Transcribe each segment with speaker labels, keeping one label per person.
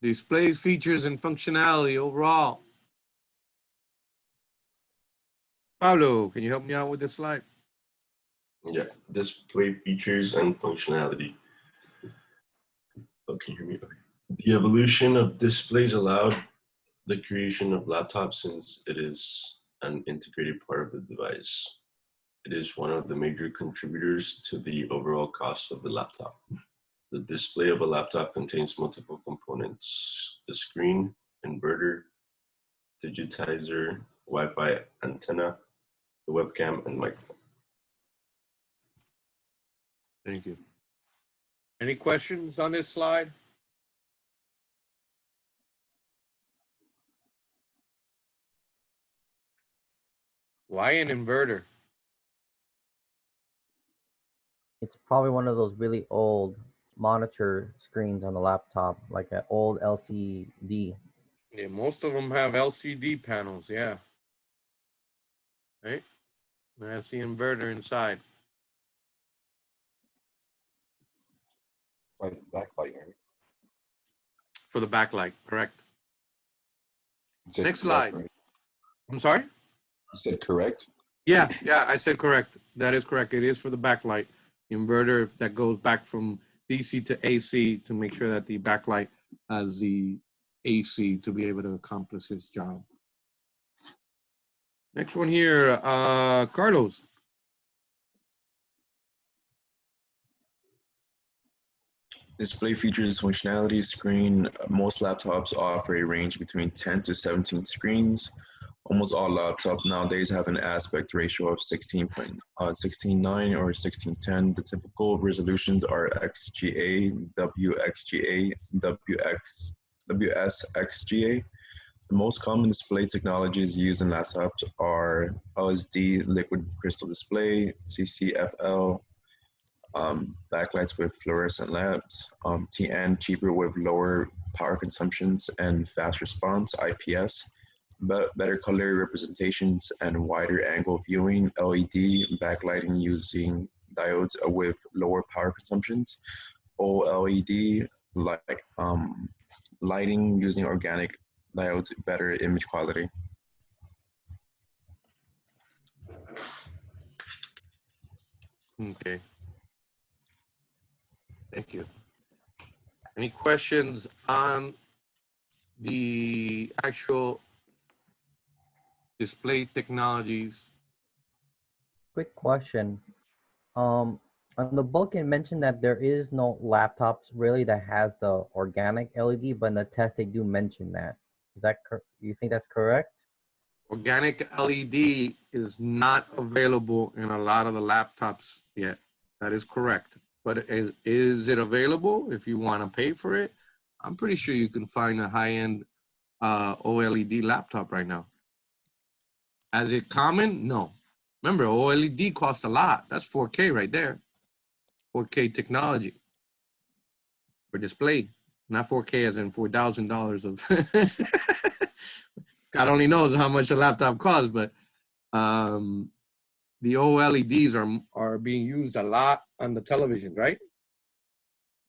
Speaker 1: Displays, features, and functionality overall. Pablo, can you help me out with this slide?
Speaker 2: Yeah, display features and functionality. Oh, can you hear me? Okay. The evolution of displays allowed the creation of laptops since it is an integrated part of the device. It is one of the major contributors to the overall cost of the laptop. The display of a laptop contains multiple components: the screen, inverter, digitizer, Wi-Fi antenna, the webcam, and microphone.
Speaker 1: Thank you. Any questions on this slide? Why an inverter?
Speaker 3: It's probably one of those really old monitor screens on the laptop, like an old LCD.
Speaker 1: Yeah, most of them have LCD panels, yeah. Right? That's the inverter inside.
Speaker 4: Like backlight, right?
Speaker 1: For the backlight, correct.
Speaker 4: You said
Speaker 1: Next
Speaker 4: correct,
Speaker 1: slide.
Speaker 4: right?
Speaker 1: I'm sorry?
Speaker 4: You said correct?
Speaker 1: Yeah, I said correct. That is correct. It is for the backlight inverter if that goes back from DC to AC to make sure that the backlight has the AC to be able to accomplish its job. Next one here, Carlos.
Speaker 5: Display features functionality screen. Most laptops offer a range between 10 to 17 screens. Almost all laptops nowadays have an aspect ratio of 16.9 or 16:10. The typical resolutions are XGA, WXGA, WSXGA. The most common display technologies used in laptops are LSD, liquid crystal display, CCFL, backlights with fluorescent lamps, TN, cheaper with lower power consumptions and fast response, IPS, but better color representations and wider angle viewing, LED, backlighting using diodes with lower power consumptions, OLED, like lighting using organic diodes, better image quality.
Speaker 1: Okay. Thank you. Any questions on the actual display technologies?
Speaker 3: Quick question. On the book, it mentioned that there is no laptops really that has the organic LED, but in the test they do mention that. Is that you think that's correct?
Speaker 1: Organic LED is not available in a lot of the laptops yet. That is correct. But is it available if you want to pay for it? I'm pretty sure you can find a high-end OLED laptop right now. Is it common? No. Remember, OLED costs a lot. That's 4K right there. 4K technology for display, not 4K as in $4,000 of. God only knows how much a laptop costs, but the OLEDs are being used a lot on the television, right?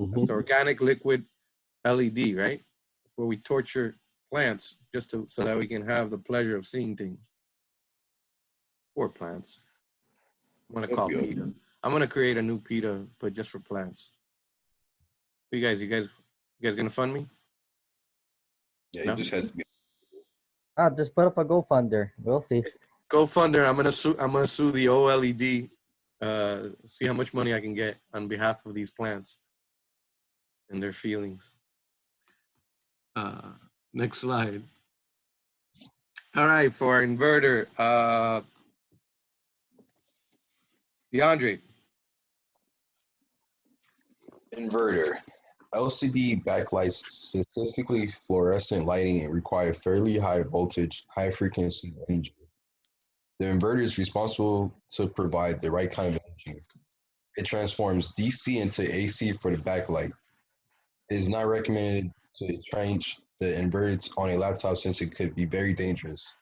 Speaker 1: That's the organic liquid LED, right? That's where we torture plants just so that we can have the pleasure of seeing things. Poor plants. I'm gonna call PETA. I'm gonna create a new PETA, but just for plants. You guys gonna fund me?
Speaker 4: Yeah,
Speaker 1: No?
Speaker 4: you just had to be.
Speaker 3: Just put up a GoFunder. We'll see.
Speaker 1: GoFunder. I'm gonna sue the OLED. See how much money I can get on behalf of these plants and their feelings. Next slide. All right, for our inverter, DeAndre.
Speaker 4: Inverter. LCD backlights, specifically fluorescent lighting, require fairly high voltage, high frequency energy. The inverter is responsible to provide the right kind of energy. It transforms DC into AC for the backlight. It is not recommended to change the inverters on a laptop since it could be very dangerous.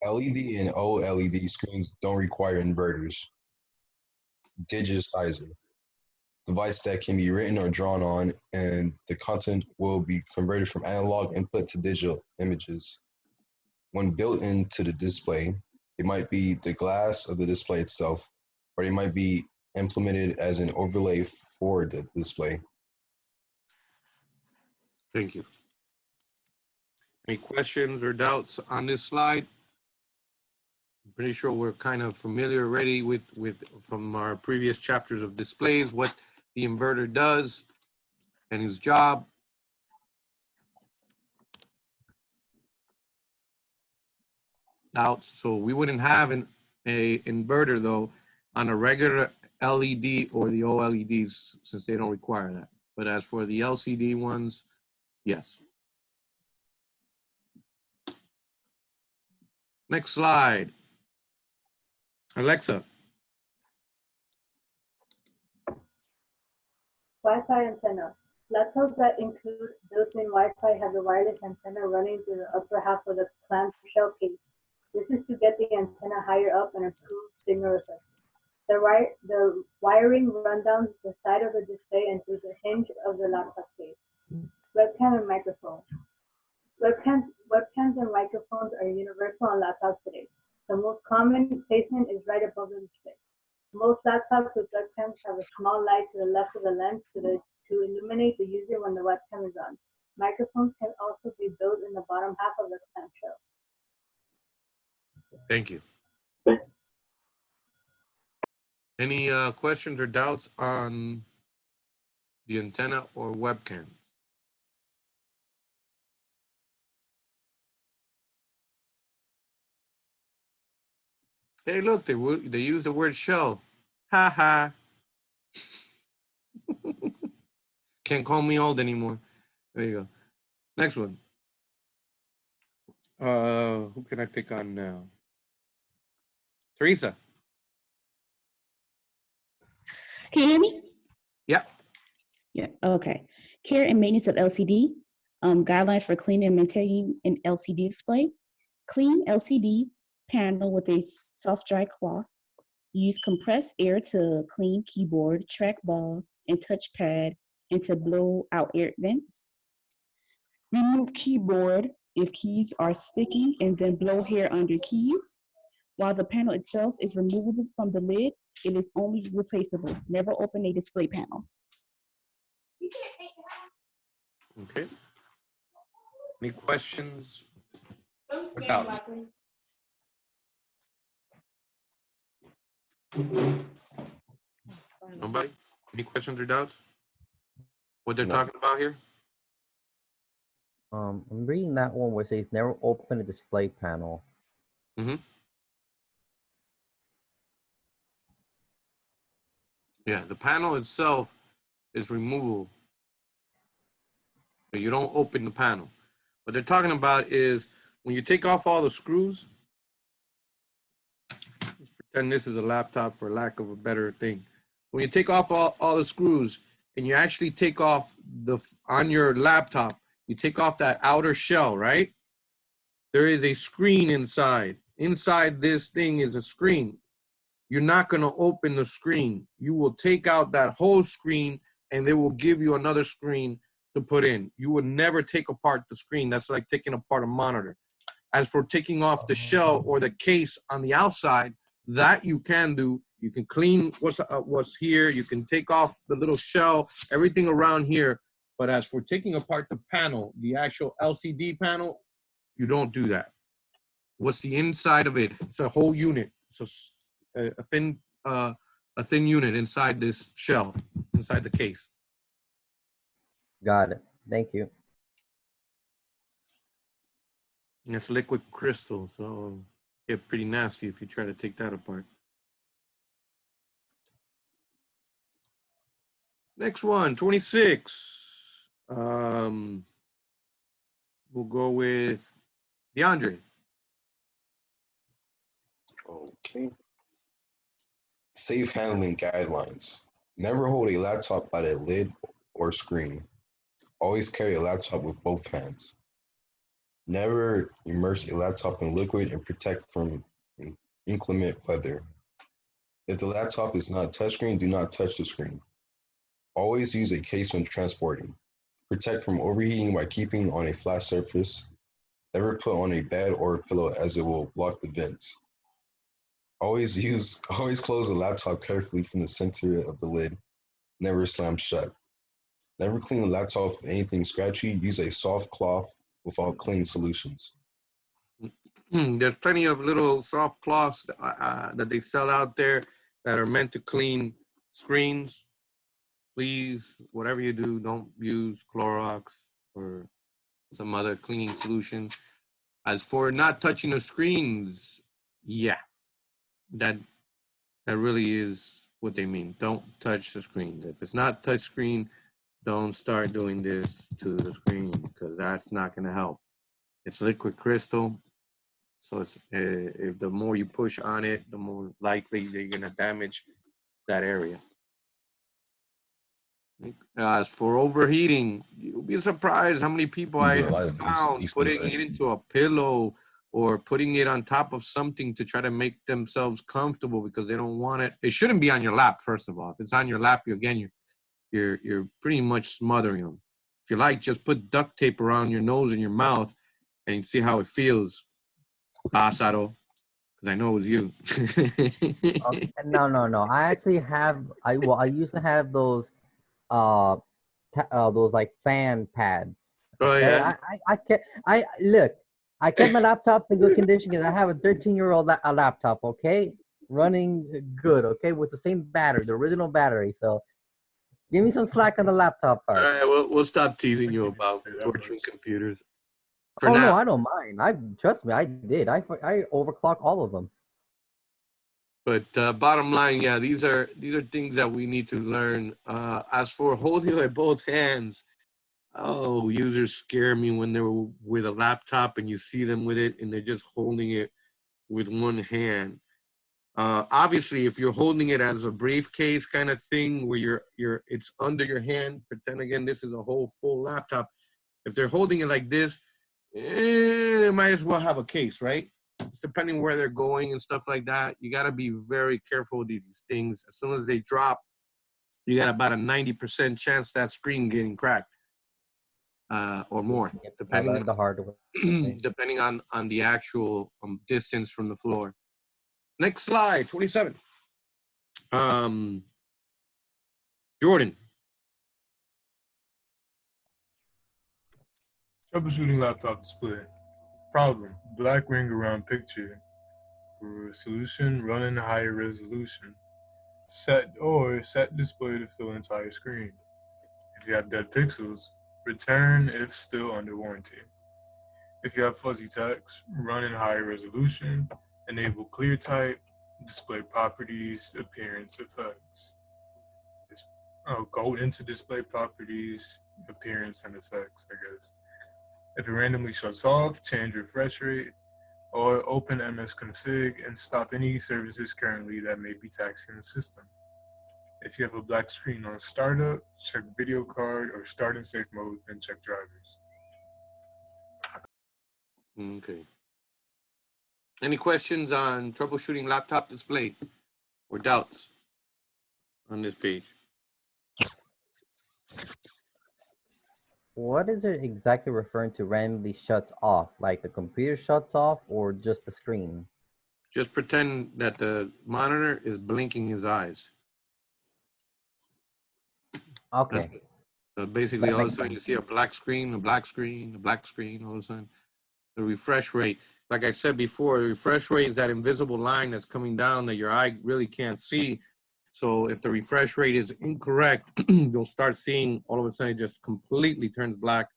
Speaker 4: LED and OLED screens don't require inverters. Digitizer. device that can be written or drawn on, and the content will be converted from analog input to digital images. When built into the display, it might be the glass of the display itself, or it might be implemented as an overlay for the display.
Speaker 1: Thank you. Any questions or doubts on this slide? I'm pretty sure we're kind of familiar already with from our previous chapters of displays, what the inverter does and his job. Doubts? So we wouldn't have a inverter though on a regular LED or the OLEDs since they don't require that. But as for the LCD ones, yes. Next slide. Alexa.
Speaker 6: Wi-Fi antenna. Laptops that include built-in Wi-Fi have a wireless antenna running through the upper half of the clamshell case. This is to get the antenna higher up and improve signal reception. The wiring runs down the side of the display and through the hinge of the laptop case. Webcam and microphone. Webcams and microphones are universal on laptops today. The most common placement is right above the display. Most laptops with webcams have a small light to the left of the lens to illuminate the user when the webcam is on. Microphones can also be built in the bottom half of the clamshell.
Speaker 1: Thank you. Any questions or doubts on the antenna or webcam? Hey, look, they use the word shell. Ha ha. Can't call me old anymore. There you go. Next one. Who can I pick on now? Teresa.
Speaker 7: Can you hear me?
Speaker 1: Yeah.
Speaker 7: Yeah, okay. Care and maintenance of LCD. Guidelines for cleaning and maintaining an LCD display. Clean LCD panel with a soft dry cloth. Use compressed air to clean keyboard, trackball, and touchpad and to blow out air vents. Remove keyboard if keys are sticky and then blow hair under keys. While the panel itself is removable from the lid, it is only replaceable. Never open a display panel.
Speaker 1: Okay. Any questions or doubts? Nobody? Any questions or doubts? What they're
Speaker 4: No.
Speaker 1: talking about here?
Speaker 3: I'm reading that one where it says never open a display panel.
Speaker 1: Mm-hmm. Yeah, the panel itself is removable. But you don't open the panel. What they're talking about is when you take off all the screws, let's pretend this is a laptop for lack of a better thing. When you take off all the screws and you actually take off on your laptop, you take off that outer shell, right? There is a screen inside. Inside this thing is a screen. You're not going to open the screen. You will take out that whole screen and they will give you another screen to put in. You would never take apart the screen. That's like taking apart a monitor. As for taking off the shell or the case on the outside, that you can do. You can clean what's here. You can take off the little shell, everything around here. But as for taking apart the panel, the actual LCD panel, you don't do that. What's the inside of it? It's a whole unit. It's a thin unit inside this shell, inside the case.
Speaker 3: Got it. Thank you.
Speaker 1: It's liquid crystal, so it get pretty nasty if you try to take that apart. Next one, 26. We'll go with DeAndre.
Speaker 4: Okay. Safe handling guidelines. Never hold a laptop by the lid or screen. Always carry a laptop with both hands. Never immerse a laptop in liquid and protect from inclement weather. If the laptop is not a touchscreen, do not touch the screen. Always use a case when transporting. Protect from overheating by keeping on a flat surface. Never put on a bed or a pillow as it will block the vents. Always close the laptop carefully from the center of the lid. Never slam shut. Never clean the laptop with anything scratchy. Use a soft cloth without clean solutions.
Speaker 1: There's plenty of little soft cloths that they sell out there that are meant to clean screens. Please, whatever you do, don't use Clorox or some other cleaning solution. As for not touching the screens, yeah, that really is what they mean. Don't touch the screens. If it's not touch screen, don't start doing this to the screen because that's not going to help. It's liquid crystal. So it's, if the more you push on it, the more likely you're going to damage that area. As for overheating, you'll be surprised how many people I have found putting it into a pillow or putting it on top of something to try to make themselves comfortable because they don't want it. It shouldn't be on your lap, first of all. If it's on your lap, you're pretty much smothering them. If you like, just put duct tape around your nose and your mouth and see how it feels. Lázaro, because I know it was you.
Speaker 3: No. I actually have. I used to have those those like fan pads.
Speaker 1: Oh
Speaker 3: Okay?
Speaker 1: yeah.
Speaker 3: I kept my laptop in good condition because I have a 13-year-old laptop, okay, running good, okay, with the same battery, the original battery. So give me some slack on the laptop part.
Speaker 1: All right, we'll stop teasing you about torturing computers. For
Speaker 3: oh
Speaker 1: now.
Speaker 3: no, I don't mind. Trust me, I did. I overclock all of them.
Speaker 1: But bottom line, yeah, these are things that we need to learn. As for holding it with both hands, oh, users scare me when they're with a laptop and you see them with it and they're just holding it with one hand. Obviously, if you're holding it as a briefcase kind of thing where it's under your hand, pretend again this is a whole full laptop. If they're holding it like this, they might as well have a case, right? It's depending where they're going and stuff like that. You got to be very careful with these things. As soon as they drop, you got about a 90% chance that screen getting cracked or more, depending on
Speaker 3: the hardware.
Speaker 1: depending on the actual distance from the floor. Next slide, 27. Jordan.
Speaker 8: Troubleshooting laptop display. Problem, black ring around picture. Solution, running higher resolution. Set display to fill entire screen. If you have dead pixels, return if still under warranty. If you have fuzzy text, run in higher resolution, enable clear type, display properties, appearance effects. Go into display properties, appearance and effects, I guess. If it randomly shuts off, change refresh rate, or open msconfig and stop any services currently that may be taxing the system. If you have a black screen on startup, check video card or start in safe mode, then check drivers.
Speaker 1: Okay. Any questions on troubleshooting laptop display or doubts on this page?
Speaker 3: What is it exactly referring to randomly shuts off? Like the computer shuts off or just the screen?
Speaker 1: Just pretend that the monitor is blinking his eyes.
Speaker 3: Okay.
Speaker 1: So basically, all of a sudden, you see a black screen, a black screen, a black screen, all of a sudden. The refresh rate, like I said before, the refresh rate is that invisible line that's coming down that your eye really can't see. So if the refresh rate is incorrect, you'll start seeing all of a sudden it just completely turns black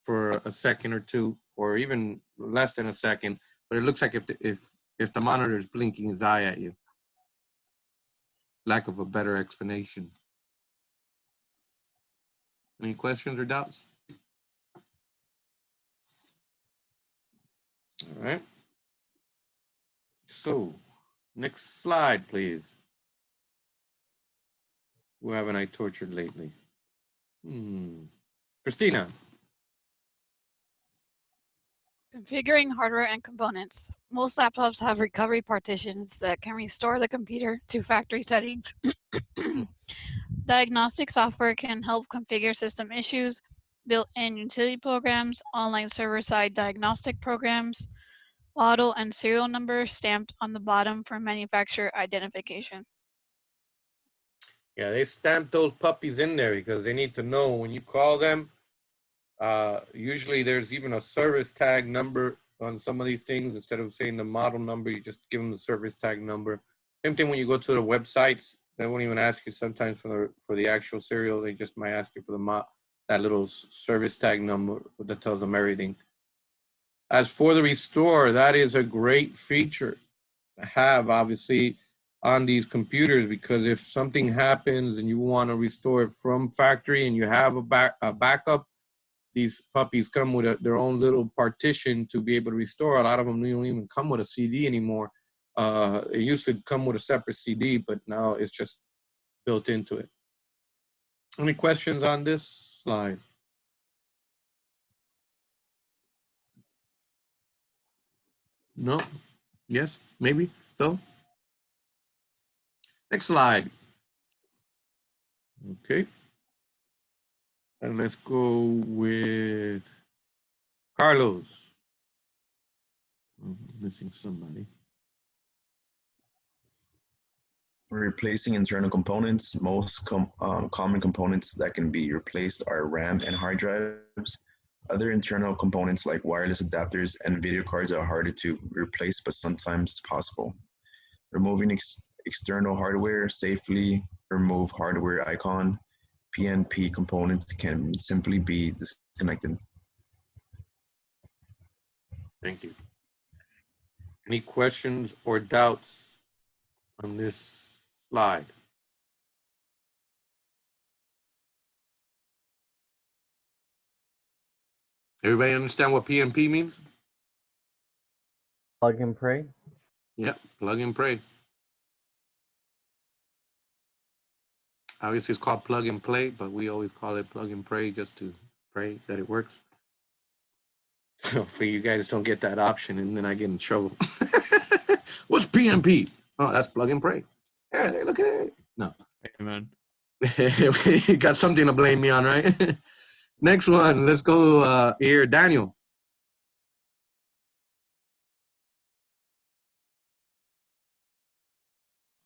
Speaker 1: for a second or two, or even less than a second. But it looks like if the monitor is blinking his eye at you. Lack of a better explanation. Any questions or doubts? All right. So, next slide, please. Who haven't I tortured lately? Christina.
Speaker 9: Configuring hardware and components. Most laptops have recovery partitions that can restore the computer to factory settings Diagnostic software can help configure system issues, built-in utility programs, online server-side diagnostic programs, model and serial number stamped on the bottom for manufacturer identification.
Speaker 1: Yeah, they stamp those puppies in there because they need to know when you call them. Usually there's even a service tag number on some of these things. Instead of saying the model number, you just give them the service tag number. Same thing when you go to the websites. They won't even ask you sometimes for the actual serial. They just might ask you for that little service tag number that tells them everything. As for the restore, that is a great feature to have, obviously, on these computers, because if something happens and you want to restore it from factory and you have a backup, these puppies come with their own little partition to be able to restore. A lot of them don't even come with a CD anymore. It used to come with a separate CD, but now it's just built into it. Any questions on this slide? No? Yes? Maybe? Phil? Next slide. Okay. And let's go with Carlos. I'm missing somebody.
Speaker 5: Replacing internal components. Most common components that can be replaced are RAM and hard drives. Other internal components like wireless adapters and video cards are harder to replace, but sometimes possible. Removing external hardware safely. Remove hardware icon. PNP components can simply be disconnected.
Speaker 1: Thank you. Any questions or doubts on this slide? Everybody understand what PNP means?
Speaker 3: Plug and pray.
Speaker 1: Yep, plug and pray. Obviously, it's called plug and play, but we always call it plug and pray just to pray that it works. Hopefully, you guys don't get that option and then I get in trouble. What's PNP? Oh, that's plug and pray. Yeah, look at it. No.
Speaker 10: Amen.
Speaker 1: You got something to blame me on, right? Next one. Let's go here, Daniel.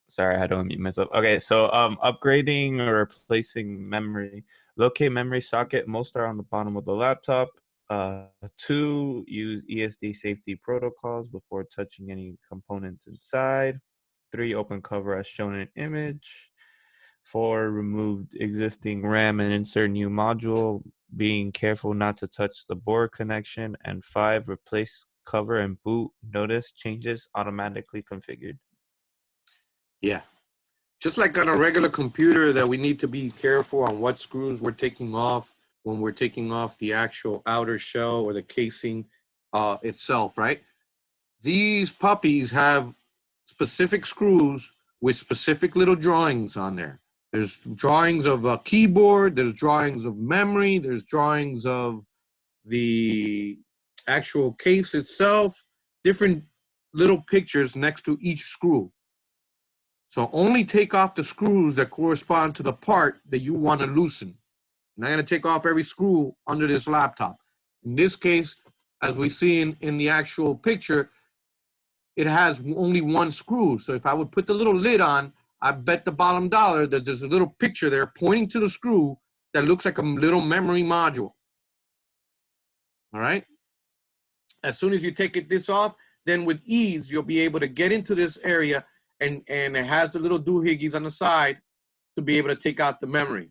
Speaker 10: Sorry, I had to unmute myself. Okay, so upgrading or replacing memory. Locate memory socket. Most are on the bottom of the laptop. 2, use ESD safety protocols before touching any components inside. 3, open cover as shown in image. 4, remove existing RAM and insert new module, being careful not to touch the board connection. And 5, replace cover and boot. Notice changes automatically configured.
Speaker 1: Yeah. Just like on a regular computer that we need to be careful on what screws we're taking off when we're taking off the actual outer shell or the casing itself, right? These puppies have specific screws with specific little drawings on there. There's drawings of a keyboard, there's drawings of memory, there's drawings of the actual case itself, different little pictures next to each screw. So only take off the screws that correspond to the part that you want to loosen. You're not going to take off every screw under this laptop. In this case, as we see in the actual picture, it has only one screw. So if I would put the little lid on, I bet the bottom dollar that there's a little picture there pointing to the screw that looks like a little memory module. All right? As soon as you take this off, then with ease, you'll be able to get into this area and it has the little doohickeys on the side to be able to take out the memory.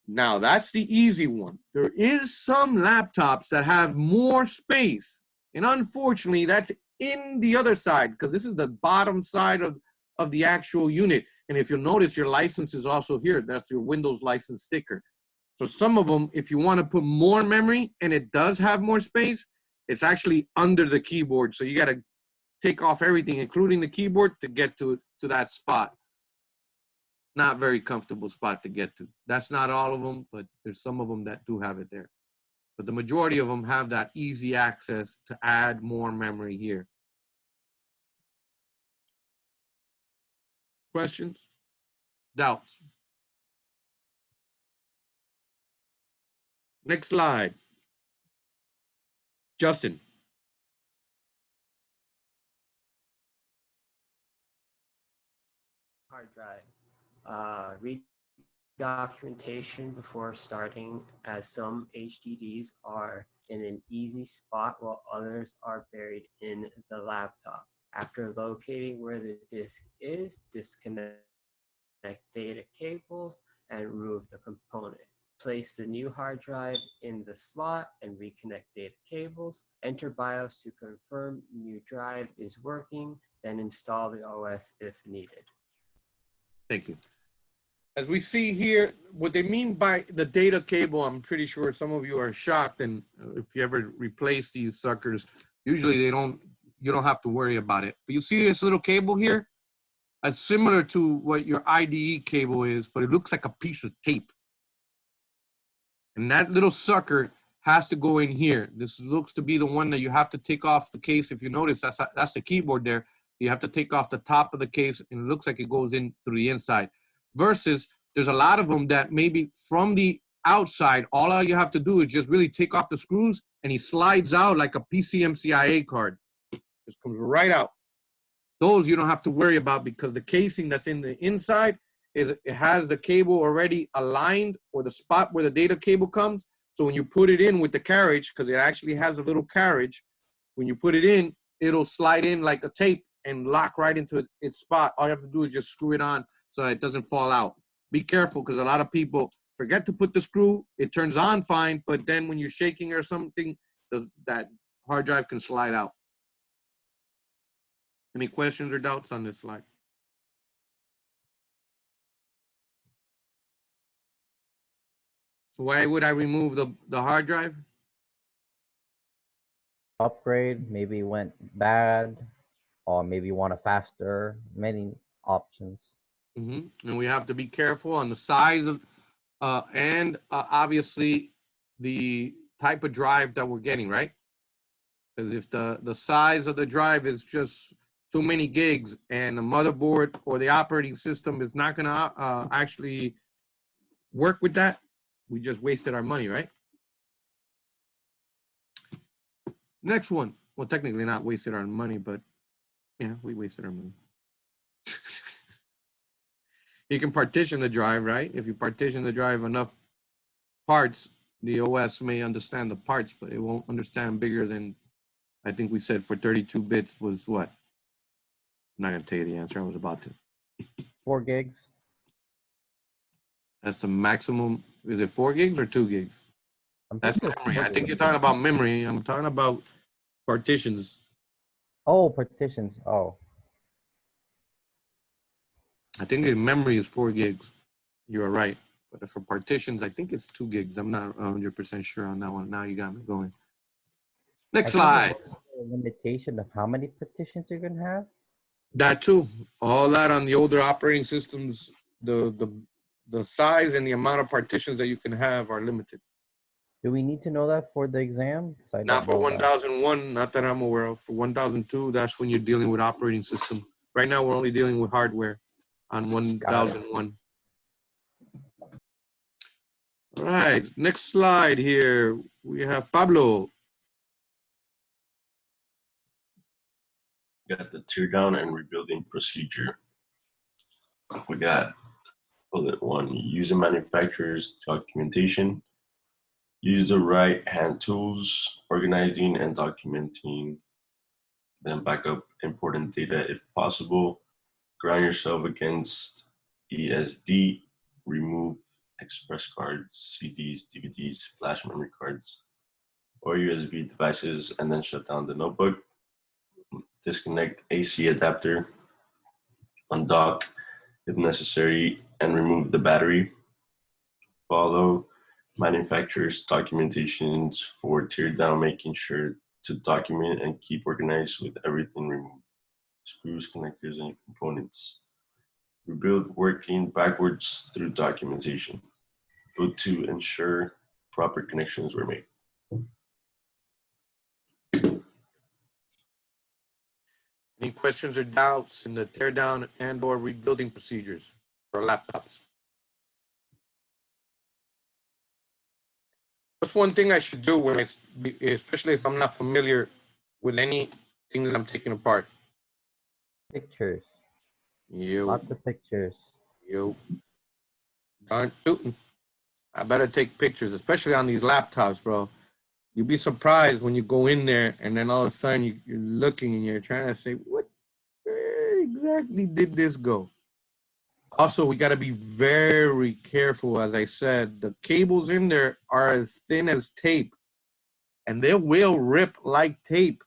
Speaker 1: Now, that's the easy one. There is some laptops that have more space. And unfortunately, that's in the other side because this is the bottom side of the actual unit. And if you'll notice, your license is also here. That's your Windows license sticker. So some of them, if you want to put more memory and it does have more space, it's actually under the keyboard. So you got to take off everything, including the keyboard, to get to that spot. Not very comfortable spot to get to. That's not all of them, but there's some of them that do have it there. But the majority of them have that easy access to add more memory here. Questions? Doubts? Next slide. Justin.
Speaker 11: Hard drive. Read documentation before starting, as some HDDs are in an easy spot while others are buried in the laptop. After locating where the disk is, disconnect data cables and remove the component. Place the new hard drive in the slot and reconnect data cables. Enter BIOS to confirm new drive is working, then install the OS if needed.
Speaker 1: Thank you. As we see here, what they mean by the data cable, I'm pretty sure some of you are shocked, and if you ever replace these suckers, usually you don't have to worry about it. But you see this little cable here? It's similar to what your IDE cable is, but it looks like a piece of tape. And that little sucker has to go in here. This looks to be the one that you have to take off the case. If you notice, that's the keyboard there. You have to take off the top of the case, and it looks like it goes in through the inside. Versus, there's a lot of them that maybe from the outside, all you have to do is just really take off the screws, and he slides out like a PCMCIA card. Just comes right out. Those you don't have to worry about because the casing that's in the inside it has the cable already aligned, or the spot where the data cable comes. So when you put it in with the carriage, because it actually has a little carriage, when you put it in, it'll slide in like a tape and lock right into its spot. All you have to do is just screw it on so that it doesn't fall out. Be careful, because a lot of people forget to put the screw. It turns on fine, but then when you're shaking or something, that hard drive can slide out. Any questions or doubts on this slide? So why would I remove the hard drive?
Speaker 3: Upgrade, maybe went bad, or maybe want a faster, many options.
Speaker 1: And we have to be careful on the size of, and obviously the type of drive that we're getting, right? Because if the size of the drive is just too many gigs and the motherboard or the operating system is not gonna actually work with that, we just wasted our money, right? Next one. Well, technically not wasted our money, but yeah, we wasted our money. You can partition the drive, right? If you partition the drive enough parts, the OS may understand the parts, but it won't understand bigger than, I think we said for 32 bits was what? I'm not gonna tell you the answer, I was about to.
Speaker 3: 4 gigs.
Speaker 1: That's the maximum. Is it 4 gigs or 2 gigs? That's memory. I think you're talking about memory. I'm talking about partitions.
Speaker 3: Oh, partitions. Oh.
Speaker 1: I think the memory is 4 gigs. You are right. But for partitions, I think it's 2 gigs. I'm not 100% sure on that one. Now you got me going. Next slide.
Speaker 3: A limitation of how many partitions you're gonna have?
Speaker 1: That too. All that on the older operating systems, the size and the amount of partitions that you can have are limited.
Speaker 3: Do we need to know that for the exam?
Speaker 1: Not for 1001, not that I'm aware of. For 1002, that's when you're dealing with operating system. Right now, we're only dealing with hardware on 1001. All right, next slide here. We have Pablo.
Speaker 2: Got the tear down and rebuilding procedure. We got bullet 1, use the manufacturer's documentation. Use the right hand tools, organizing and documenting. Then back up important data if possible. Ground yourself against ESD. Remove express cards, CDs, DVDs, flash memory cards, or USB devices, and then shut down the notebook. Disconnect AC adapter. Undock if necessary, and remove the battery. Follow manufacturer's documentations for tear down, making sure to document and keep organized with everything removed. Screws, connectors, and components. Rebuild working backwards through documentation. Go to ensure proper connections were made.
Speaker 1: Any questions or doubts in the tear down and or rebuilding procedures for laptops? What's one thing I should do when especially if I'm not familiar with anything that I'm taking apart?
Speaker 3: Pictures.
Speaker 1: You,
Speaker 3: Lots of pictures.
Speaker 1: darn tootin'. I better take pictures, especially on these laptops, bro. You'd be surprised when you go in there and then all of a sudden you're looking and you're trying to say, where exactly did this go? Also, we got to be very careful. As I said, the cables in there are as thin as tape and they will rip like tape.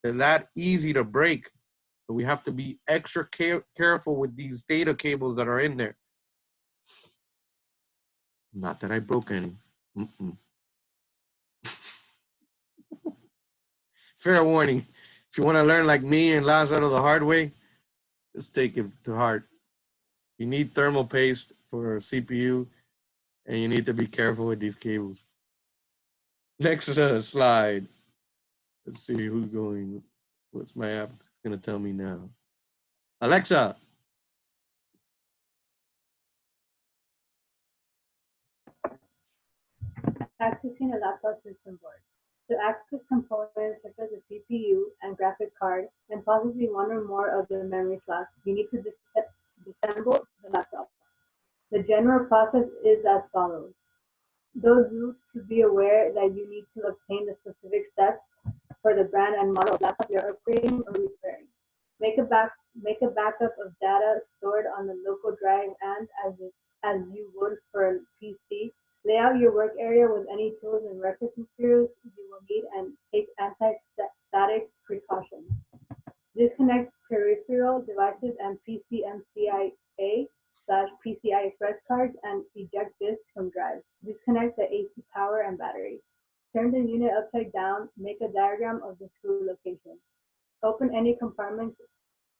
Speaker 1: They're that easy to break. So we have to be extra careful with these data cables that are in there. Not that I broke any. Fair warning. If you want to learn like me and Lazaro the hard way, just take it to heart. You need thermal paste for CPU, and you need to be careful with these cables. Next slide. Let's see who's going. What's my app going to tell me now? Alexa.
Speaker 6: Accessing a laptop system board. To access components such as the CPU and graphic card, and possibly one or more of the memory slots, you need to disassemble the laptop. The general process is as follows. Those root to be aware that you need to obtain the specific steps for the brand and model of laptop you're upgrading or repairing. Make a backup of data stored on the local drive and as you would for a PC. Lay out your work area with any tools and reference materials you will need and take anti-static precautions. Disconnect peripheral devices and PCMCIA/PCI Express cards and eject disks from drives. Disconnect the AC power and battery. Turn the unit upside down, make a diagram of the screw location. Open any compartments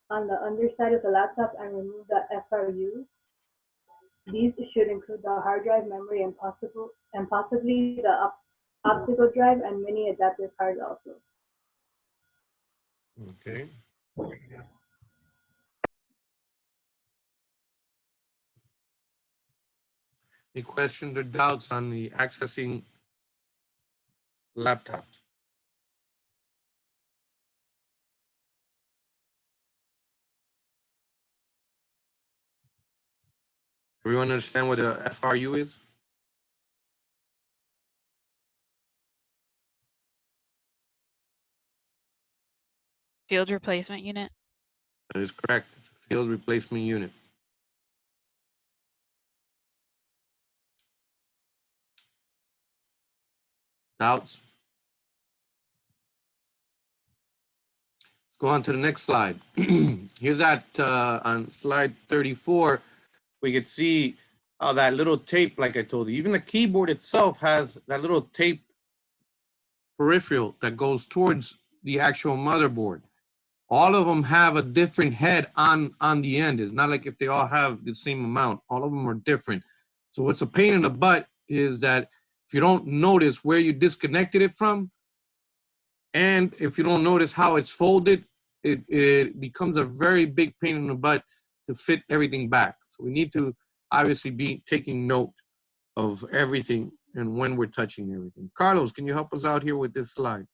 Speaker 6: on the underside of the laptop and remove the FRU. These should include the hard drive, memory, and possibly the optical drive and mini adapter cards also.
Speaker 1: Okay. Any questions or doubts on the accessing laptops? Everyone understand what the FRU is?
Speaker 9: Field replacement unit.
Speaker 1: That is correct. It's a field replacement unit. Doubts? Let's go on to the next slide. Here's that on slide 34. We could see how that little tape, like I told you, even the keyboard itself has that little tape peripheral that goes towards the actual motherboard. All of them have a different head on the end. It's not like if they all have the same amount. All of them are different. So what's a pain in the butt is that if you don't notice where you disconnected it from, and if you don't notice how it's folded, it becomes a very big pain in the butt to fit everything back. So we need to obviously be taking note of everything and when we're touching everything. Carlos, can you help us out here with this slide?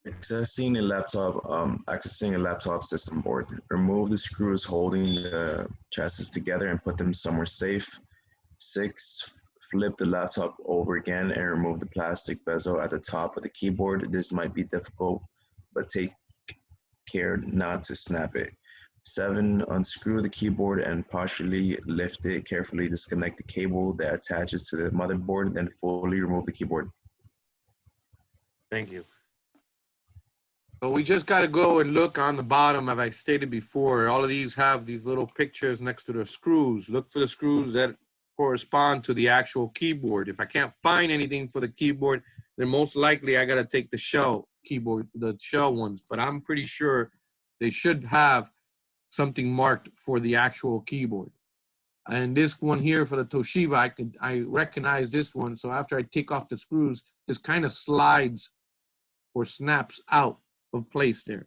Speaker 5: Accessing a laptop system board. Remove the screws holding the chassis together and put them somewhere safe. 6, flip the laptop over again and remove the plastic bezel at the top of the keyboard. This might be difficult, but take care not to snap it. 7, unscrew the keyboard and partially lift it. Carefully disconnect the cable that attaches to the motherboard, then fully remove the keyboard.
Speaker 1: Thank you. So we just got to go and look on the bottom, as I stated before. All of these have these little pictures next to the screws. Look for the screws that correspond to the actual keyboard. If I can't find anything for the keyboard, then most likely I got to take the shell keyboard, the shell ones. But I'm pretty sure they should have something marked for the actual keyboard. And this one here for the Toshiba, I recognize this one. So after I take off the screws, this kind of slides or snaps out of place there.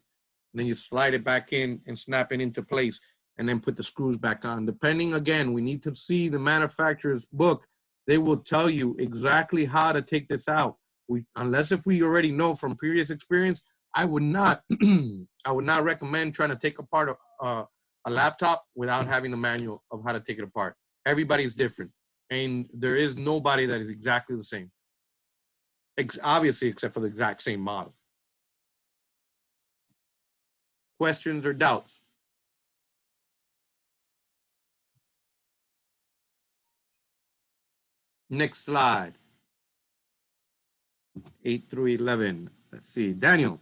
Speaker 1: And then you slide it back in and snap it into place. and then put the screws back on. Depending, again, we need to see the manufacturer's book. They will tell you exactly how to take this out. Unless if we already know from previous experience, I would not I would not recommend trying to take apart a laptop without having the manual of how to take it apart. Everybody's different, and there is nobody that is exactly the same. Obviously, except for the exact same model. Questions or doubts? Next slide. 8 through 11. Let's see. Daniel.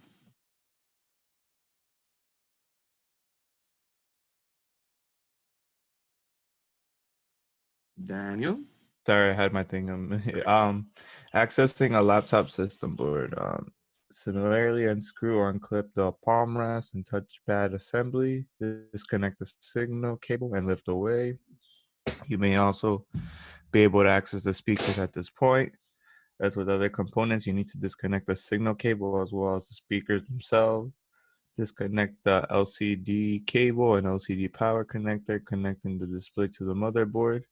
Speaker 1: Daniel.
Speaker 10: Sorry, I had my thing. Accessing a laptop system board. Similarly, unscrew or unclip the palm rest and touchpad assembly. Disconnect the signal cable and lift away. You may also be able to access the speakers at this point. As with other components, you need to disconnect the signal cable as well as the speakers themselves. Disconnect the LCD cable and LCD power connector connecting the display to the motherboard.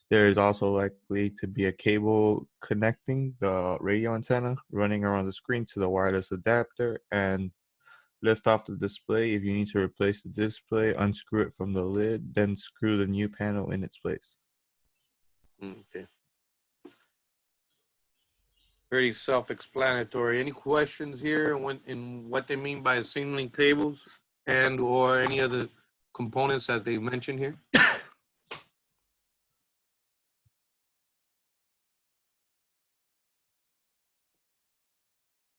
Speaker 10: There is also likely to be a cable connecting the radio antenna running around the screen to the wireless adapter, and lift off the display. If you need to replace the display, unscrew it from the lid, then screw the new panel in its place.
Speaker 1: Okay. Pretty self-explanatory. Any questions here in what they mean by signaling cables and or any other components that they mentioned here?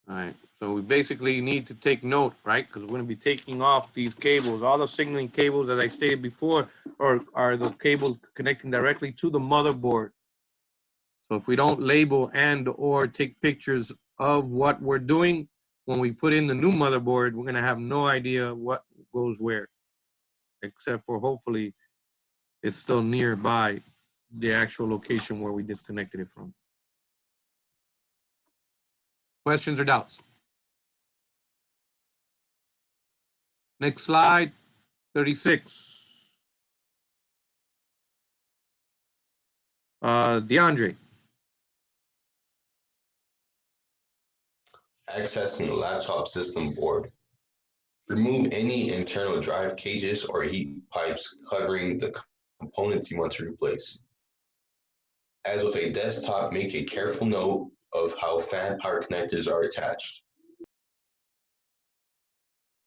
Speaker 1: All right, so we basically need to take note, right? Because we're going to be taking off these cables. All the signaling cables, as I stated before, are the cables connecting directly to the motherboard. So if we don't label and or take pictures of what we're doing, when we put in the new motherboard, we're going to have no idea what goes where, except for hopefully it's still nearby the actual location where we disconnected it from. Questions or doubts? Next slide, 36. DeAndre.
Speaker 4: Accessing the laptop system board. Remove any internal drive cages or heat pipes covering the components you want to replace. As with a desktop, make a careful note of how fan power connectors are attached.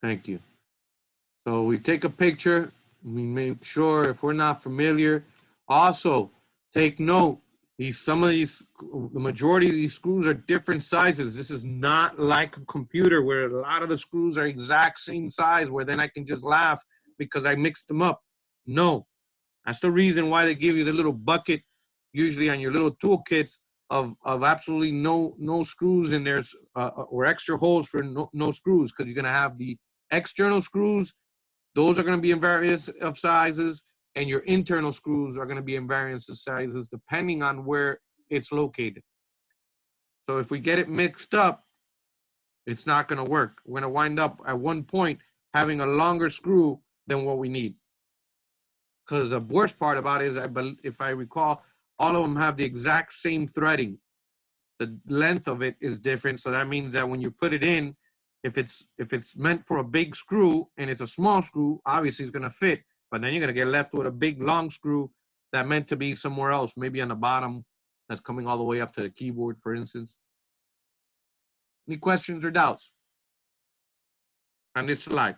Speaker 1: Thank you. So we take a picture, we make sure if we're not familiar. Also, take note, the majority of these screws are different sizes. This is not like a computer where a lot of the screws are exact same size where then I can just laugh because I mixed them up. No, that's the reason why they give you the little bucket, usually on your little toolkits of absolutely no screws in there or extra holes for no screws, because you're gonna have the external screws. Those are going to be in various of sizes, and your internal screws are going to be in various of sizes depending on where it's located. So if we get it mixed up, it's not going to work. We're going to wind up at one point having a longer screw than what we need. Because the worst part about it is, if I recall, all of them have the exact same threading. The length of it is different, so that means that when you put it in, if it's meant for a big screw and it's a small screw, obviously it's gonna fit, but then you're gonna get left with a big long screw that meant to be somewhere else, maybe on the bottom, that's coming all the way up to the keyboard, for instance. Any questions or doubts on this slide?